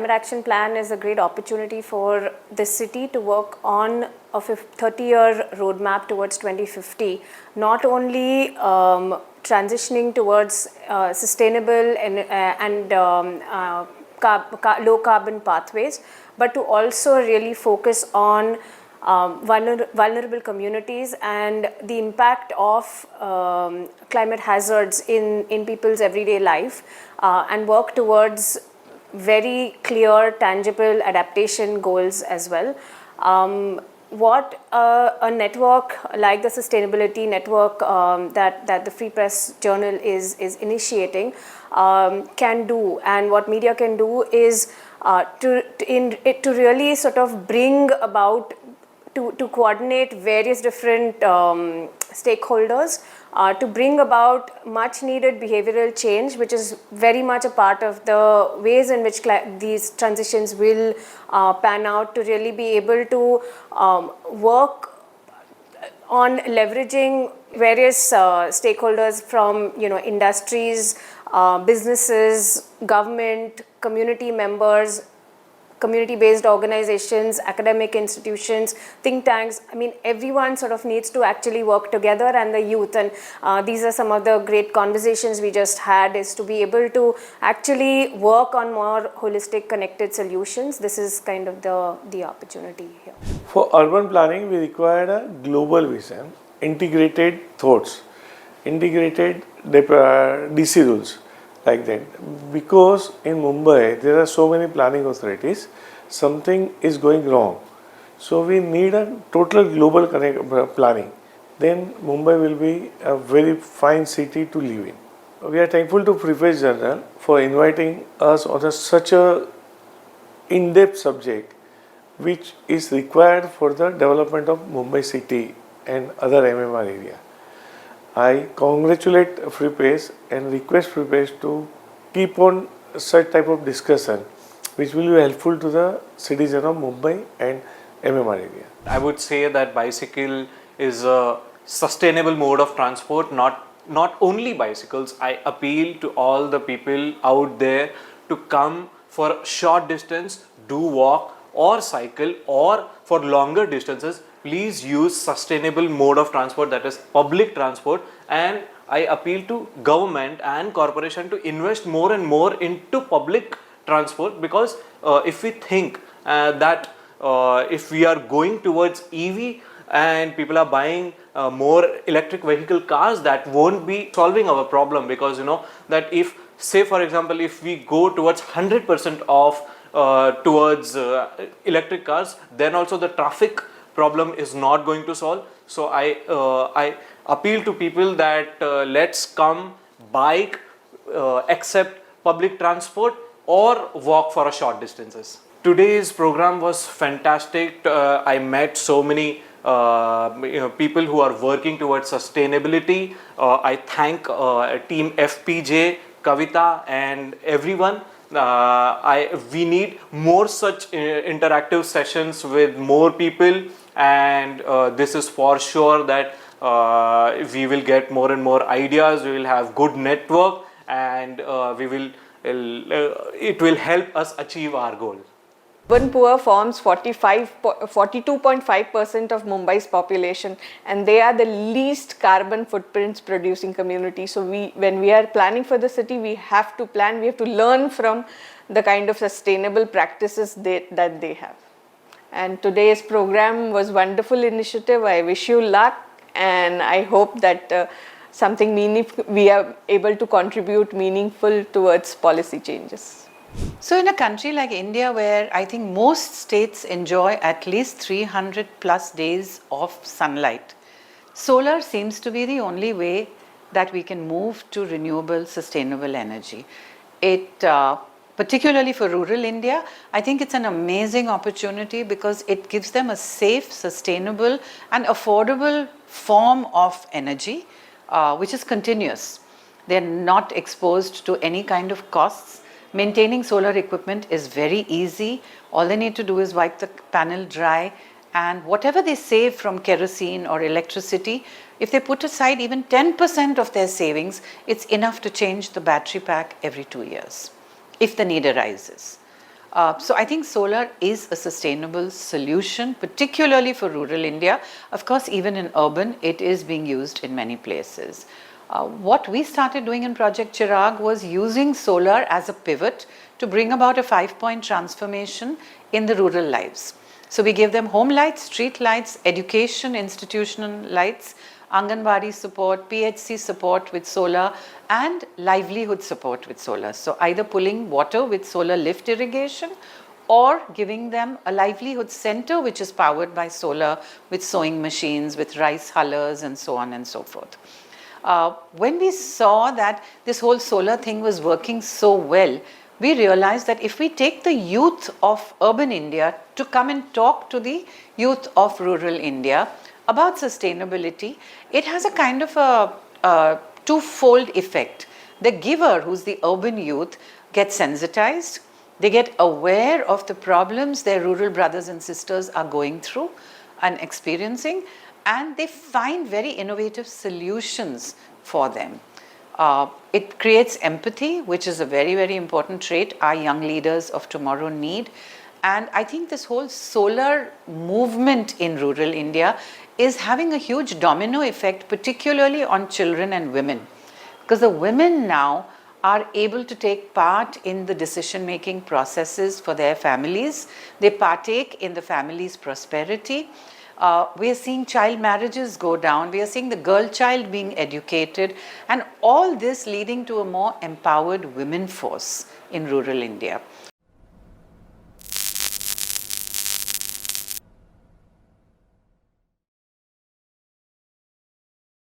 climate action plan is a great opportunity for the city to work on a 30-year roadmap towards 2050, not only transitioning towards sustainable and low carbon pathways, but to also really focus on vulnerable communities and the impact of climate hazards in people's everyday life, and work towards very clear, tangible adaptation goals as well. What a network like the Sustainability Network that the Free Press Journal is initiating can do, and what media can do is to really sort of bring about, to coordinate various different stakeholders, to bring about much needed behavioral change, which is very much a part of the ways in which these transitions will pan out, to really be able to work on leveraging various stakeholders from industries, businesses, government, community members, community-based organizations, academic institutions, think tanks. I mean, everyone sort of needs to actually work together, and the youth. And these are some of the great conversations we just had, is to be able to actually work on more holistic, connected solutions. This is kind of the opportunity here. For urban planning, we required a global vision, integrated thoughts, integrated DC rules. Like that, because in Mumbai there are so many planning authorities, something is going wrong. So we need a total global planning. Then Mumbai will be a very fine city to live in. We are thankful to Free Press Journal for inviting us on such a in-depth subject, which is required for the development of Mumbai city and other MMR area. I congratulate Free Press and request Free Press to keep on such type of discussion, which will be helpful to the citizen of Mumbai and MMR area. I would say that bicycle is a sustainable mode of transport, not only bicycles. I appeal to all the people out there to come for short distance, do walk or cycle, or for longer distances, please use sustainable mode of transport, that is public transport. And I appeal to government and corporation to invest more and more into public transport, because if we think that if we are going towards EV and people are buying more electric vehicle cars, that won't be solving our problem, because that if, say for example, if we go towards 100% of towards electric cars, then also the traffic problem is not going to solve. So I appeal to people that let's come, bike, accept public transport, or walk for a short distances. Today's program was fantastic. I met so many people who are working towards sustainability. I thank team FPJ, Kavita and everyone. We need more such interactive sessions with more people, and this is for sure that we will get more and more ideas, we will have good network, and it will help us achieve our goal. Urban poor forms 42.5% of Mumbai's population, and they are the least carbon footprints producing community. So when we are planning for the city, we have to plan, we have to learn from the kind of sustainable practices that they have. And today's program was wonderful initiative. I wish you luck, and I hope that something meaningful, we are able to contribute meaningful towards policy changes. So in a country like India, where I think most states enjoy at least 300 plus days of sunlight, solar seems to be the only way that we can move to renewable, sustainable energy. Particularly for rural India, I think it's an amazing opportunity, because it gives them a safe, sustainable and affordable form of energy, which is continuous. They're not exposed to any kind of costs. Maintaining solar equipment is very easy. All they need to do is wipe the panel dry, and whatever they save from kerosene or electricity, if they put aside even 10% of their savings, it's enough to change the battery pack every 2 years, if the need arises. So I think solar is a sustainable solution, particularly for rural India. Of course, even in urban, it is being used in many places. What we started doing in Project Chirag was using solar as a pivot to bring about a 5-point transformation in the rural lives. So we gave them home lights, street lights, education, institutional lights, Anganwadi support, PHC support with solar, and livelihood support with solar. So either pulling water with solar lift irrigation or giving them a livelihood center which is powered by solar with sewing machines, with rice hullers and so on and so forth. When we saw that this whole solar thing was working so well, we realized that if we take the youth of urban India to come and talk to the youth of rural India about sustainability, it has a kind of a twofold effect. The giver, who's the urban youth, gets sensitized, they get aware of the problems their rural brothers and sisters are going through and experiencing, and they find very innovative solutions for them. It creates empathy, which is a very, very important trait our young leaders of tomorrow need. And I think this whole solar movement in rural India is having a huge domino effect, particularly on children and women. Because the women now are able to take part in the decision-making processes for their families. They partake in the family's prosperity. We are seeing child marriages go down. We are seeing the girl child being educated. And all this leading to a more empowered women force in rural India.